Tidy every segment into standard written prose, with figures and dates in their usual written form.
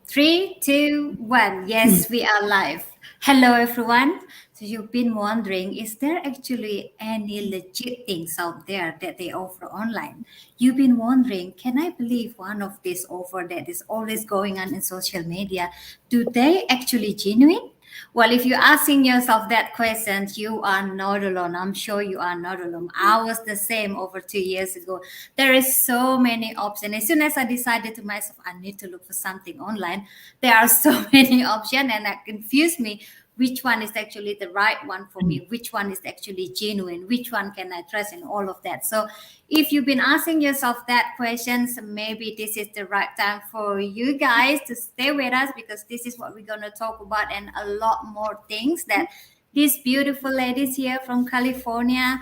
Three, two, one. Yes, we are live. Hello, everyone. So you've been wondering, is there actually any legit things out there that they offer online? You've been wondering, can I believe one of these offer that is always going on in social media? Do they actually genuine? Well, if you're asking yourself that question, you are not alone. I'm sure you are not alone. I was the same over 2 years ago. There is so many options. As soon as I decided to myself, I need to look for something online. There are so many options, and that confused me. Which one is actually the right one for me? Which one is actually genuine? Which one can I trust? And all of that. So, if you've been asking yourself that questions, maybe this is the right time for you guys to stay with us because this is what we're gonna talk about and a lot more things that these beautiful ladies here from California,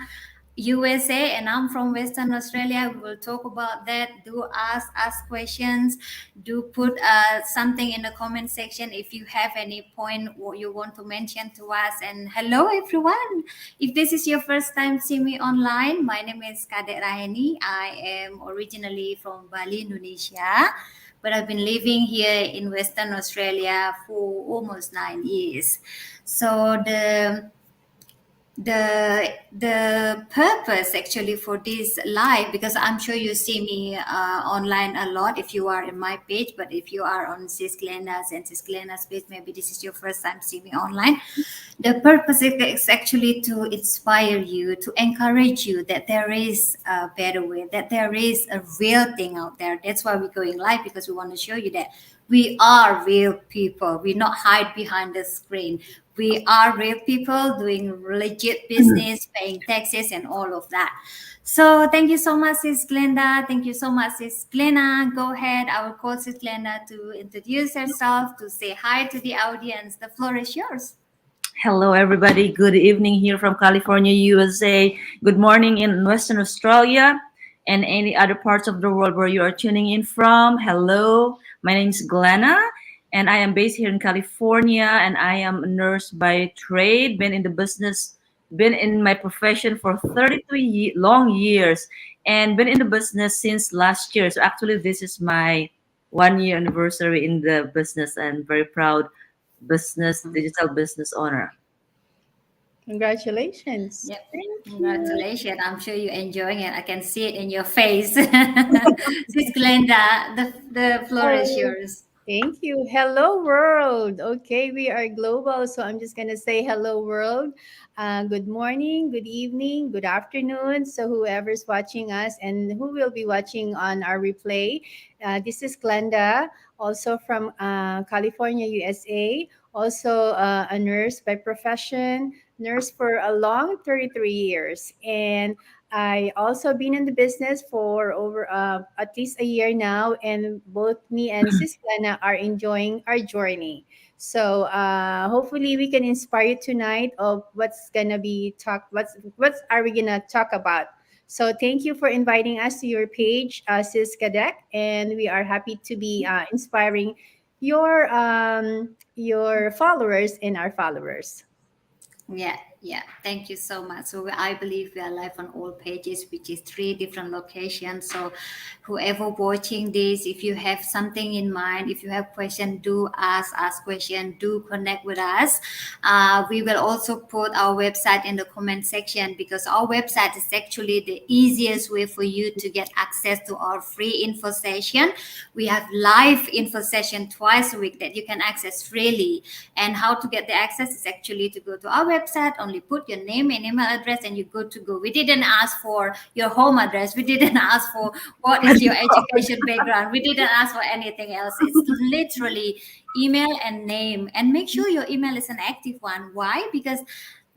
USA, and I'm from Western Australia. We will talk about that. Do ask questions. Do put something in the comment section if you have any point what you want to mention to us. And hello, everyone. If this is your first time seeing me online, my name is Kadek Raheni. I am originally from Bali, Indonesia, but I've been living here in Western Australia for almost 9 years. So the purpose actually for this live, because I'm sure you see me online a lot if you are in my page, but if you are on Sis Glenda's and Sis Glenda's page, maybe this is your first time seeing me online. The purpose is actually to inspire you, to encourage you that there is a better way, that there is a real thing out there. That's why we're going live, because we want to show you that we are real people. We not hide behind the screen. We are real people doing legit business, paying taxes, and all of that. So thank you so much, Sis Glenda. Thank you so much, Sis Glenna. Go ahead. I will call Sis Glenda to introduce herself, to say hi to the audience. The floor is yours. Hello, everybody. Good evening here from California, USA. Good morning in Western Australia and any other parts of the world where you are tuning in from. Hello, my name is Glenna, and I am based here in California, and I am a nurse by trade. Been in my profession for 32 long years, and been in the business since last year. So actually, this is my 1 year anniversary in the business, and very proud digital business owner. Congratulations. Yep. Thank you. Congratulations. I'm sure you're enjoying it. I can see it in your face. Sis Glenda, the floor is Oh, yours. thank you. Hello, world. Okay, we are global. So I'm just going to say hello, world. Good morning, good evening, good afternoon. So whoever's watching us and who will be watching on our replay, this is Glenda, also from California, USA. Also a nurse by profession, nurse for a long 33 years. And I also been in the business for over at least a year now, and both me and Sis Glenna are enjoying our journey. So hopefully we can inspire you tonight of what's gonna be talk. What's are we gonna talk about? So thank you for inviting us to your page, Sis Kadek, and we are happy to be inspiring your followers and our followers. Yeah, yeah. Thank you so much. So I believe we are live on all pages, which is three different locations. So whoever watching this, if you have something in mind, if you have question, do ask question, do connect with us. We will also put our website in the comment section, because our website is actually the easiest way for you to get access to our free info session. We have live info session twice a week that you can access freely. And how to get the access is actually to go to our website, only put your name and email address, and you're good to go. We didn't ask for your home address. We didn't ask for what is your education background. We didn't ask for anything else. It's literally email and name. And make sure your email is an active one. Why? Because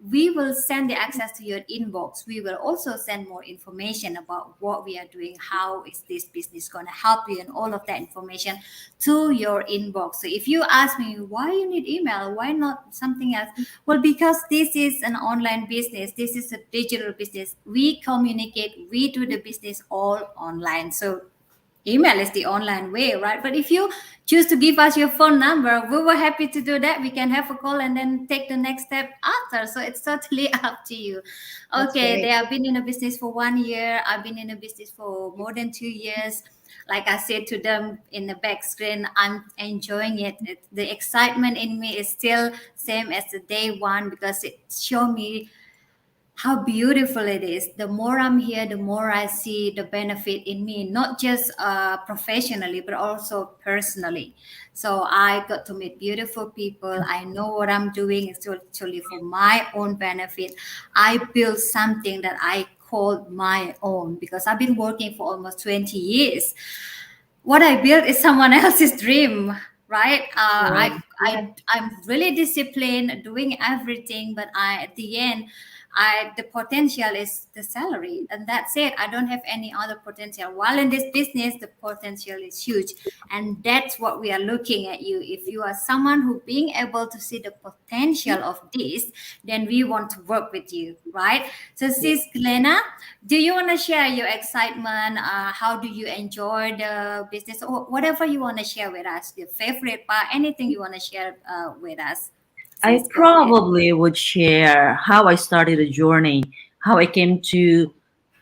we will send the access to your inbox. We will also send more information about what we are doing, how is this business going to help you, and all of that information to your inbox. So if you ask me why you need email, why not something else? Well, because this is an online business, this is a digital business. We communicate, we do the business all online. So email is the online way, right? But if you choose to give us your phone number, we were happy to do that. We can have a call and then take the next step after. So it's totally up to you. That's Okay, they great. have been in a business for 1 year. I've been in a business for more than 2 years. Like I said to them in the back screen, I'm enjoying it. The excitement in me is still same as the day one because it show me how beautiful it is. The more I'm here, the more I see the benefit in me, not just professionally, but also personally. So I got to meet beautiful people. I know what I'm doing is actually for my own benefit. I built something that I call my own because I've been working for almost 20 years. What I built is someone else's dream, right? Right. Yeah. I'm really disciplined, doing everything, but at the end, I the potential is the salary, and that's it. I don't have any other potential. While in this business, the potential is huge, and that's what we are looking at you. If you are someone who being able to see the potential of this, then we want to work with you, right? So, Sis Glenna, do you want to share your excitement? How do you enjoy the business, or whatever you want to share with us? Your favorite part, anything you want to share with us? I Sis, go ahead. probably would share how I started the journey, how I came to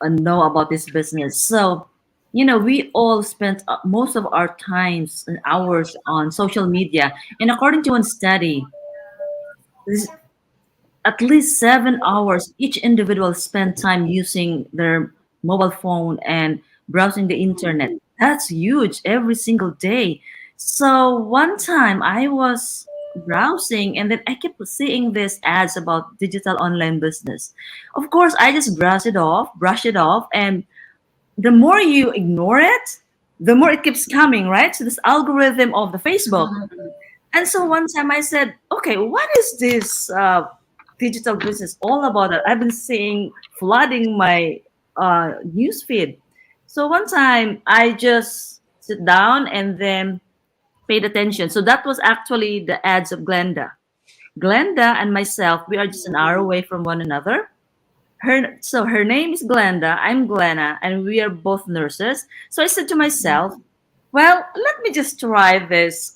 know about this business. So, we all spent most of our times and hours on social media. And according to one study, this, at least 7 hours each individual spend time using their mobile phone and browsing the internet. That's huge every single day. So one time I was browsing and then I kept seeing these ads about digital online business. Of course, I just brush it off, and the more you ignore it, the more it keeps coming, right? So this algorithm of the Facebook. And so one time I said, okay, what is this digital business all about? That I've been seeing flooding my news feed. So one time I just sit down and then paid attention. So that was actually the ads of Glenda. Glenda and myself, we are just an hour away from one another. Her name is Glenda, I'm Glenna, and we are both nurses. So I said to myself, well, let me just try this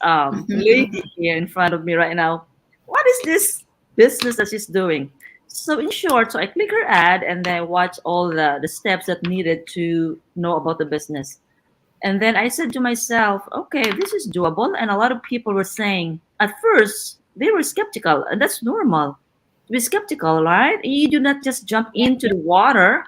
lady here in front of me right now. What is this business that she's doing? So in short, so I click her ad and then I watch all the steps that needed to know about the business. And then I said to myself, okay, this is doable. And a lot of people were saying, at first, they were skeptical, and that's normal to be skeptical, right? You do not just jump Yeah. into the water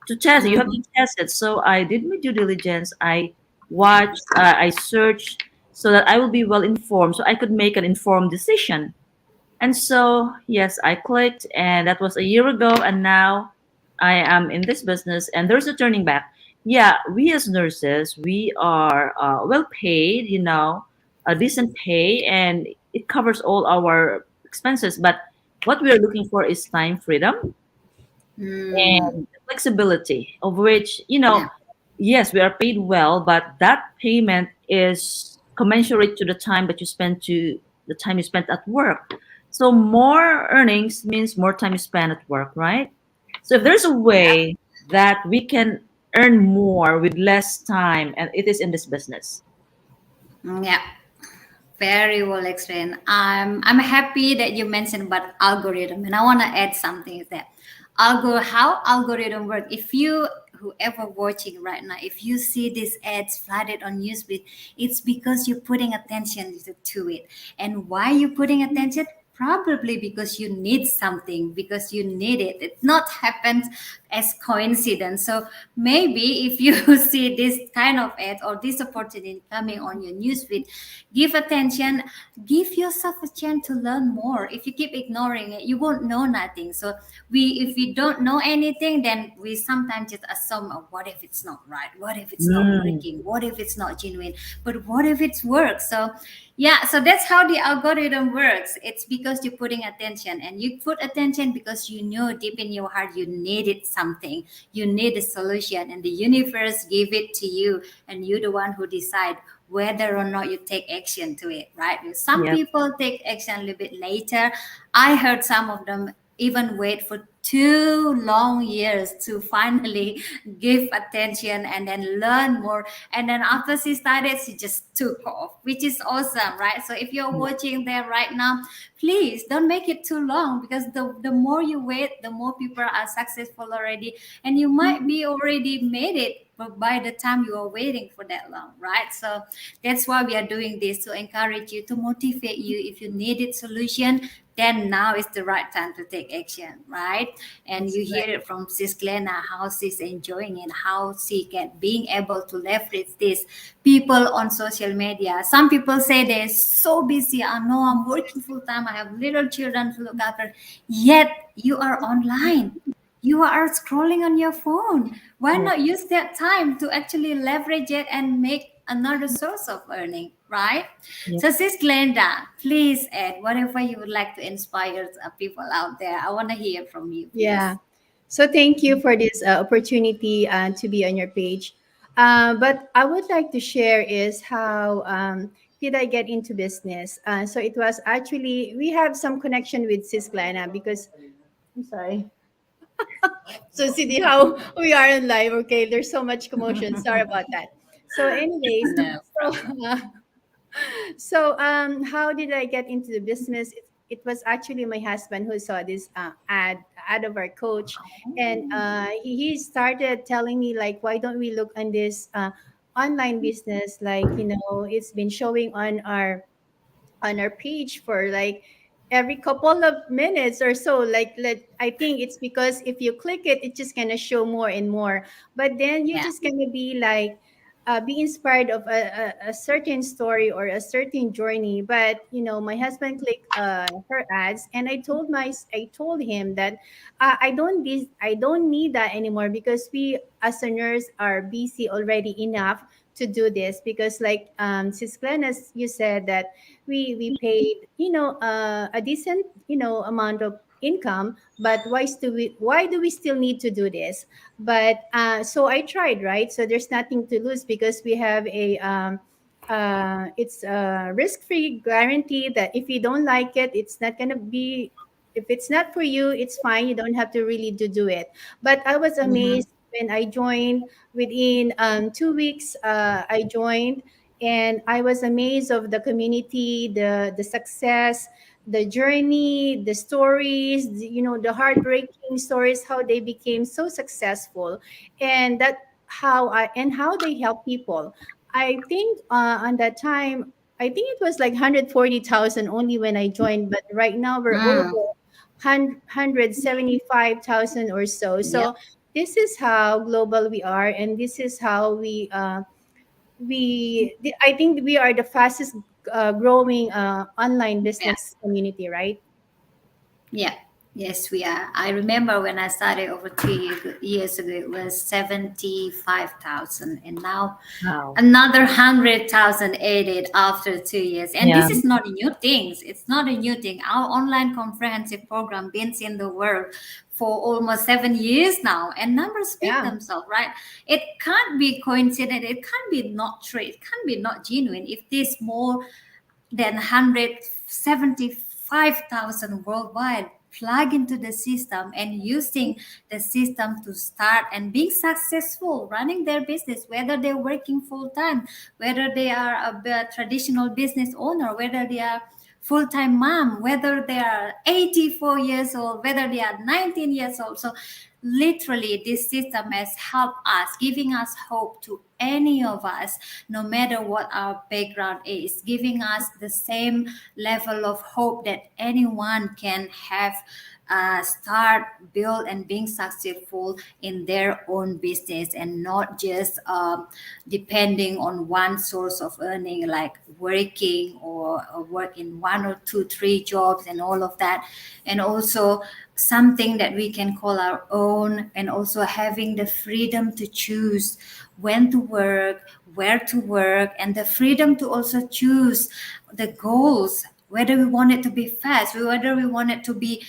to test it. You have Mhm. to test it. So I did my due diligence. I watched, I searched so that I will be well informed, so I could make an informed decision. And so, yes, I clicked, and that was a year ago. And now I am in this business, and there's a turning back. Yeah, we as nurses, we are well paid, a decent pay, and it covers all our expenses. But what we are looking for is time freedom Mm, and flexibility, of which, yeah. yes, we are paid well, but that payment is commensurate to the time you spent at work. So more earnings means more time you spend at work, right? So if there's a Yeah. way that we can earn more with less time, and it is in this business. Yeah. Very well explained. I'm happy that you mentioned about algorithm, and I want to add something is that how algorithm work. If you whoever watching right now, if you see these ads flooded on newsfeed, it's because you're putting attention to it. And why you putting attention? Probably because you need something, because you need it. It not happens as coincidence. So maybe if you see this kind of ad or this opportunity coming on your newsfeed, give attention, give yourself a chance to learn more. If you keep ignoring it, you won't know nothing. So if we don't know anything, then we sometimes just assume, oh, what if it's not right, what if it's not Mm, working, what if it's not genuine, but what if it works? So yeah, so that's how the algorithm works. It's because you're putting attention, and you put attention because you know deep in your heart you needed something, you need a solution, and the universe gave it to you, and you're the one who decide whether or not you take action to it, right? Some yep. people take action a little bit later. I heard some of them even wait for 2 long years to finally give attention and then learn more. And then after she started, she just took off, which is awesome, right? So if you're Yeah. watching there right now, please don't make it too long, because the more you wait, the more people are successful already, and you might Mhm. be already made it by the time you are waiting for that long, right? So that's why we are doing this, to encourage you, to motivate you. If you needed solution, then now is the right time to take action, right? And That's you hear right. it from Sis Glenna, how she's enjoying it, how she can being able to leverage this people on social media. Some people say they're so busy. I know I'm working full time. I have little children to look after. Yet you are online. You are scrolling on your phone. Why Yeah. not use that time to actually leverage it and make another source of earning, right? Yeah. So, Sis Glenda, please add whatever you would like to inspire people out there. I want to hear from you, Yeah. please. So thank you for this opportunity to be on your page. But I would like to share is how did I get into business? So it was actually we have some connection with Sis Glenna because I'm sorry. So see how we are in live. Okay, there's so much commotion. Sorry about that. So, anyways, No so problem. how did I get into the business? It was actually my husband who saw this ad of our coach, and he started telling me like, why don't we look on this online business? Like, it's been showing on our page for like every couple of minutes or so, like I think it's because if you click it, it's just gonna show more and more, but then you're Yeah. just gonna be like be inspired of a certain story or a certain journey. But my husband clicked her ads, and I told him that I don't need that anymore, because we as a nurse are busy already enough to do this. Because like Sis Glenn, as you said, that we paid a decent amount of income, but why do we still need to do this? But so I tried, right? So there's nothing to lose, because we have a it's a risk-free guarantee that if you don't like it, it's not going to be, if it's not for you, it's fine, you don't have to really do it. But I was Mm-hmm. amazed when I joined. Within 2 weeks I joined, and I was amazed of the community, the success, the journey, the stories, the heartbreaking stories, how they became so successful, and how they help people. I think on that time, I think it was like 140,000 only when I joined, but right now we're over Mm. 175,000 or so. Yep. So this is how global we are, and this is how I think we are the fastest growing online Yeah. business community, right? Yeah. Yes, we are. I remember when I started over 3 years ago, it was 75,000, and now Wow. another 100,000 added after 2 years. And Yeah. this is not a new thing. It's not a new thing. Our online comprehensive program been in the world for almost 7 years now, and numbers speak Yeah. themselves, right? It can't be coincident. It can't be not true. It can't be not genuine if this more than 175,000 worldwide plug into the system and using the system to start and being successful running their business, whether they're working full time, whether they are a traditional business owner, whether they are full-time mom, whether they are 84 years old, whether they are 19 years old. So literally this system has helped us, giving us hope to any of us, no matter what our background is, giving us the same level of hope that anyone can have, start, build, and being successful in their own business, and not just depending on one source of earning, like working or work in one or two, three jobs and all of that. And also something that we can call our own, and also having the freedom to choose when to work, where to work, and the freedom to also choose the goals, whether we want it to be fast, whether we want it to be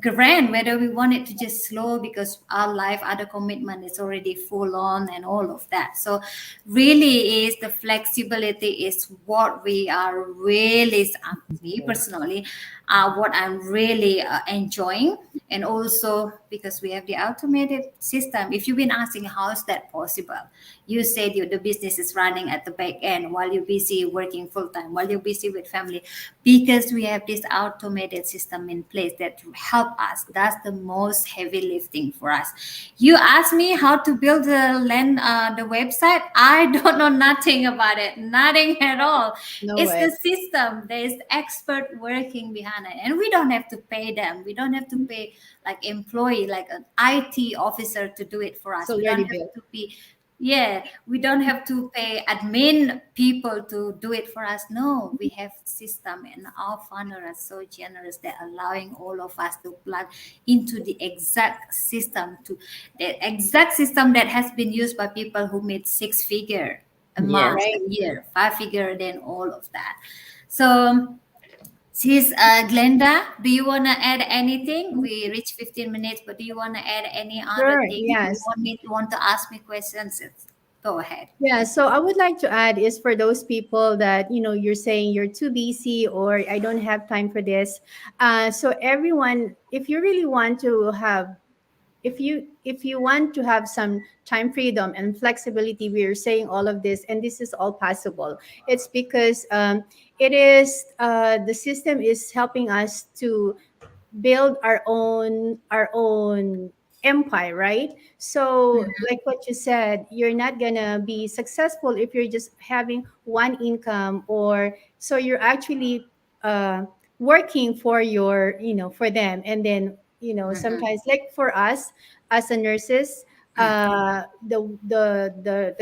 grand, whether we want it to just slow because our life other commitment is already full on and all of that. So really is the flexibility is what we are really, me personally, what I'm really enjoying. And also because we have the automated system. If you've been asking how is that possible, you said the business is running at the back end while you're busy working full time, while you're busy with family, because we have this automated system in place that help us. That's the most heavy lifting for us. You ask me how to build the website. I don't know nothing about it, nothing at all. No It's way. the system. There is expert working behind it, and we don't have to pay them. We don't have to pay like employee, like an IT officer to do it for It's us. We don't already have built. to be, yeah, we don't have to pay admin people to do it for us. No, we have system, and our founder are so generous that allowing all of us to plug into the exact system, to the exact system that has been used by people who made six figure a month, Yes. Right. a year, five figure, then all of that. So sis, Glenda, do you want to add anything? We reached 15 minutes, but do you want to add any other Sure. thing? You Yes. want to ask me questions? Go ahead. Yeah, so I would like to add is for those people that you're saying you're too busy or I don't have time for this. So everyone, if you really want to have, if you want to have some time freedom and flexibility, we are saying all of this, and this is all possible. It's because it is the system is helping us to build our own empire, right? So like what you said, you're not gonna be successful if you're just having one income, or so you're actually uh working for for them. And then Mm-hmm. sometimes, like for us as a nurses, the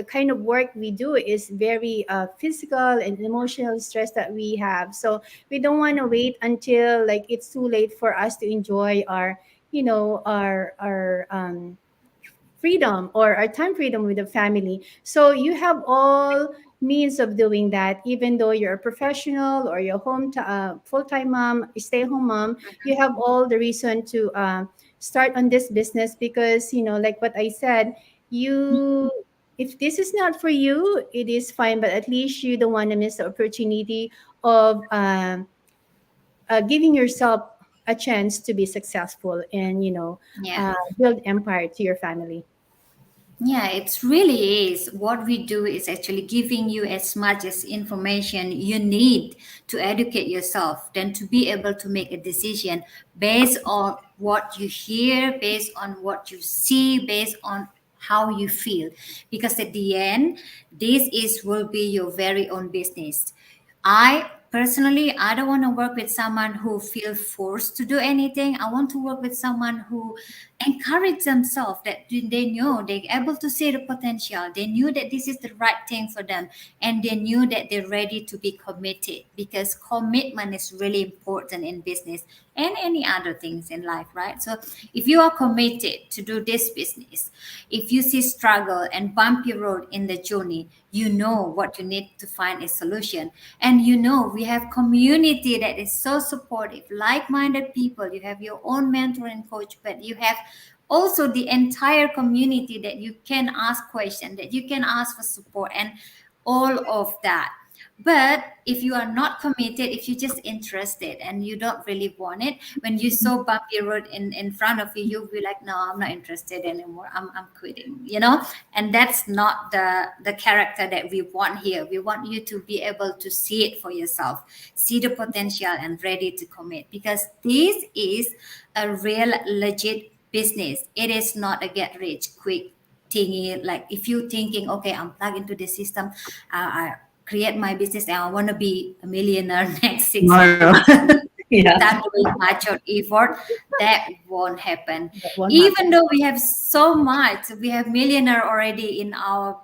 kind of work we do is very physical and emotional stress that we have. So we don't want to wait until like it's too late for us to enjoy our freedom or our time freedom with the family. So you have all means of doing that, even though you're a professional or you're full-time mom, stay-home mom. You have all the reason to start on this business, because like what I said, you if this is not for you, it is fine, but at least you don't want to miss the opportunity of giving yourself a chance to be successful and Yeah. build empire to your family. Yeah, it really is. What we do is actually giving you as much as information you need to educate yourself, then to be able to make a decision based on what you hear, based on what you see, based on how you feel. Because at the end, this is will be your very own business. I personally, I don't want to work with someone who feel forced to do anything. I want to work with someone who encourage themselves, that they know they're able to see the potential. They knew that this is the right thing for them, and they knew that they're ready to be committed, because commitment is really important in business and any other things in life, right? So if you are committed to do this business, if you see struggle and bumpy road in the journey, you know what you need to find a solution. And we have community that is so supportive, like-minded people. You have your own mentor and coach, but you have also the entire community that you can ask questions, that you can ask for support, and all of that. But if you are not committed, if you're just interested and you don't really want it, when you saw bumpy road in front of you, you'll be like, no, I'm not interested anymore. I'm quitting, And that's not the character that we want here. We want you to be able to see it for yourself, see the potential, and ready to commit, because this is a real legit business. It is not a get rich quick thingy. Like if you thinking, okay, I'm plugged into the system, I create my business and I want to be a millionaire next 6 months Tomorrow. Yeah. without doing much of effort, that won't happen. That won't Even happen. though we have so much, we have millionaire already in our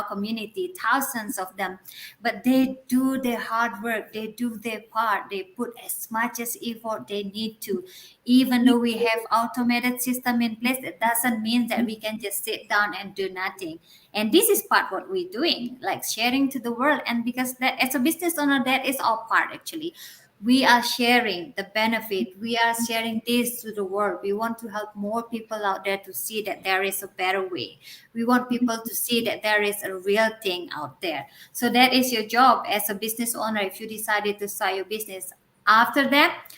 community, thousands of them, but they do their hard work, they do their part, they put as much as effort they need to. Even though we have automated system in place, it doesn't mean that we can just sit down and do nothing. And this is part what we're doing, like sharing to the world. And because that as a business owner, that is our part actually. We are sharing the benefit. We are sharing this to the world. We want to help more people out there to see that there is a better way. We want people to see that there is a real thing out there. So that is your job as a business owner. If you decided to start your business, after that,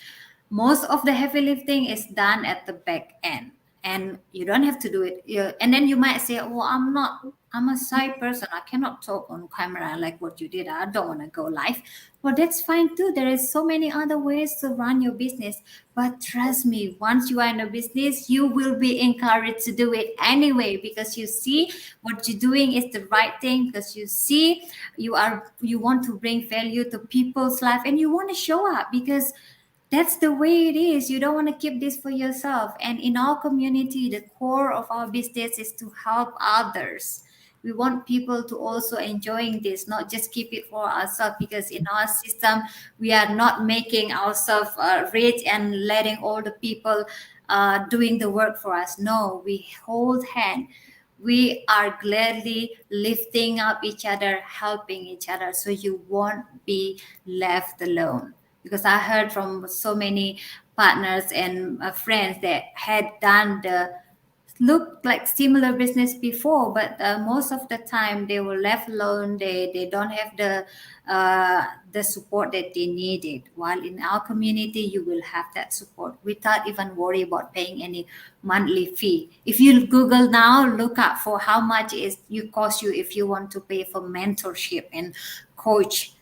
most of the heavy lifting is done at the back end, and you don't have to do it. And then you might say, "Oh, I'm a shy person. I cannot talk on camera like what you did. I don't want to go live." Well, that's fine too. There is so many other ways to run your business. But trust me, once you are in a business, you will be encouraged to do it anyway, because you see what you're doing is the right thing, because you see you want to bring value to people's life, and you want to show up, because that's the way it is. You don't want to keep this for yourself. And in our community, the core of our business is to help others. We want people to also enjoying this, not just keep it for ourselves, because in our system, we are not making ourselves rich and letting all the people doing the work for us. No, we hold hand. We are gladly lifting up each other, helping each other, so you won't be left alone. Because I heard from so many partners and friends that had done the looked like similar business before, but most of the time they were left alone. They don't have the support that they needed. While in our community, you will have that support without even worry about paying any monthly fee. If you Google now, look up for how much is you cost you if you want to pay for mentorship and coach.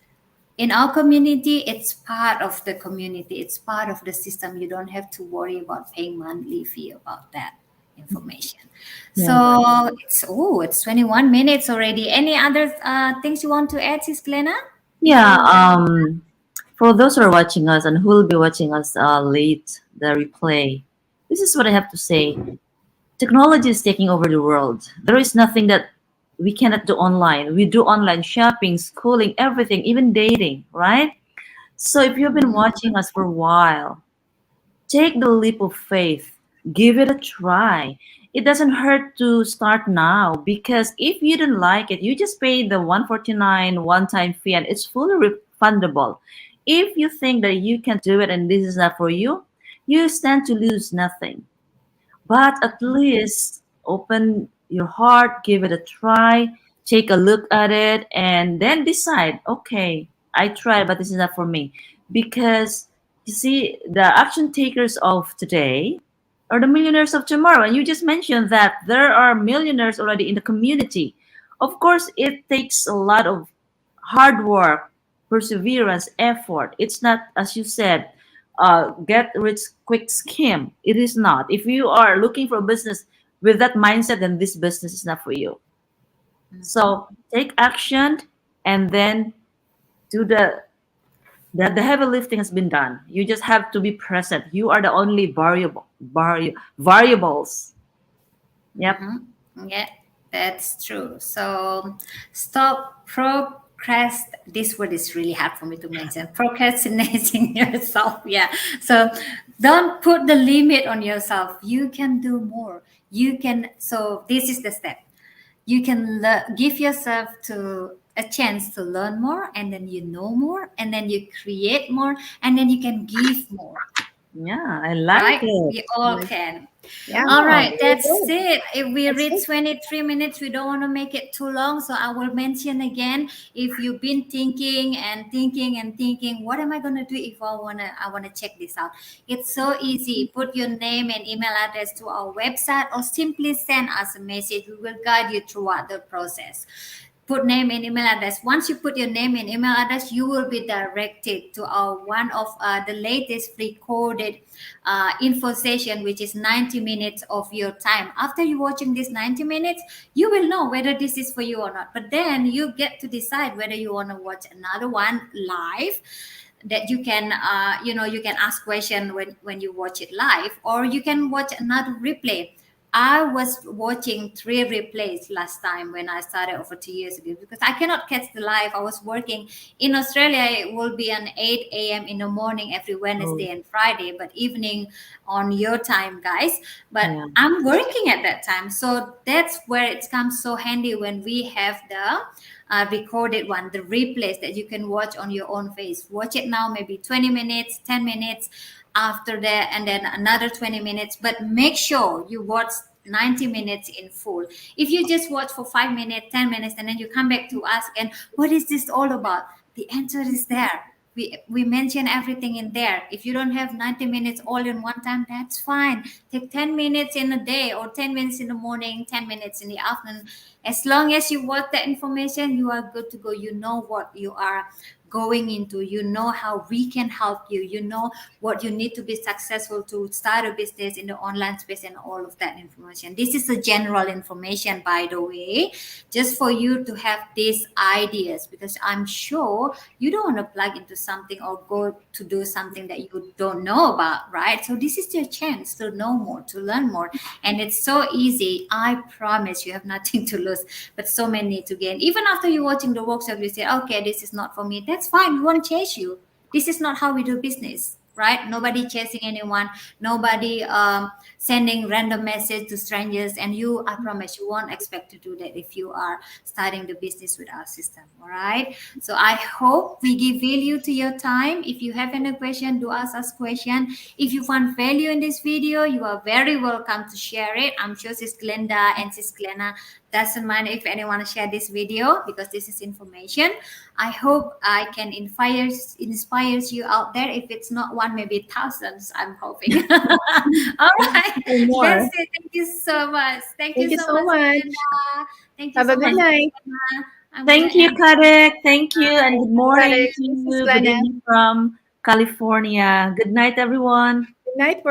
In our community, it's part of the community, it's part of the system. You don't have to worry about paying monthly fee about that information. Yeah. So it's 21 minutes already. Any other things you want to add, Sis Glenna, Yeah. before we wrap? For those who are watching us and who will be watching us late, the replay, this is what I have to say. Technology is taking over the world. There is nothing that we cannot do online. We do online shopping, schooling, everything, even dating, right? So if you've been Mhm. watching us for a while, take the leap of faith. Give it a try. It doesn't hurt to start now, because if you don't like it, you just pay the 149 one-time fee and it's fully refundable. If you think that you can do it and this is not for you, you stand to lose nothing. But at least open your heart, give it a try, take a look at it, and then decide, okay, I tried, but this is not for me. Because you see, the action takers of today are the millionaires of tomorrow. And you just mentioned that there are millionaires already in the community. Of course, it takes a lot of hard work, perseverance, effort. It's not, as you said, get rich quick scheme. It is not. If you are looking for a business with that mindset, then this business is not for you. So take action and then do the heavy lifting has been done. You just have to be present. You are the only variables. Yep. Yeah, that's true. So stop this word is really hard for me to mention. Procrastinating yourself. Yeah. So don't put the limit on yourself. You can do more. You can. So this is the step. You can give yourself to a chance to learn more, and then you know more, and then you create more, and then you can give more. Yeah, I like Right? it. We all can. Yeah, All Yeah. right, very that's good. it. If we That's reach it. 23 minutes, we don't want to make it too long. So I will mention again, if you've been thinking and thinking and thinking, what am I gonna do if I wanna check this out? It's so easy. Put your name and email address to our website, or simply send us a message. We will guide you throughout the process. Put name and email address. Once you put your name and email address, you will be directed to our one of the latest recorded info session, which is 90 minutes of your time. After you watching this 90 minutes, you will know whether this is for you or not. But then you get to decide whether you want to watch another one live, that you can you can ask question when you watch it live, or you can watch another replay. I was watching three replays last time when I started over 2 years ago, because I cannot catch the live. I was working in Australia. It will be an 8 a.m. in the morning every Oh, Wednesday and Friday, but evening on your time, guys. But yeah. I'm working at that time. So that's where it comes so handy when we have the recorded one, the replays that you can watch on your own face. Watch it now, maybe 20 minutes, 10 minutes after that, and then another 20 minutes. But make sure you watch 90 minutes in full. If you just watch for 5 minutes, 10 minutes, and then you come back to us again, what is this all about? The answer is there. We mention everything in there. If you don't have 90 minutes all in one time, that's fine. Take 10 minutes in a day, or 10 minutes in the morning, 10 minutes in the afternoon. As long as you watch the information, you are good to go. You know what you are going into. You know how we can help you. You know what you need to be successful to start a business in the online space, and all of that information. This is a general information, by the way, just for you to have these ideas, because I'm sure you don't want to plug into something or go to do something that you don't know about, right? So this is your chance to know more, to learn more. And it's so easy. I promise you have nothing to lose, but so many to gain. Even after you watching the workshop, you say, okay, this is not for me. That's fine. We won't chase you. This is not how we do business, right? Nobody chasing anyone. Nobody sending random message to strangers. And you, I promise, you won't expect to do that if you are starting the business with our system. All right. So I hope we give value to your time. If you have any question, do ask us question. If you find value in this video, you are very welcome to share it. I'm sure Sis Glenda and Sis Glenna doesn't mind if anyone to share this video, because this is information. I hope I can inspires you out there. If it's not one, maybe thousands, I'm hoping. All right. That's More. it. Thank you so much. Thank you Thank you so so much, much. Glenda. Thank you Have a so good much, night. Glenda. I'm gonna Thank you, end. Kadek. Thank you, and Thank good you, morning Karen. to This is you. Good Glenna. evening from California. Good night, everyone. Good night,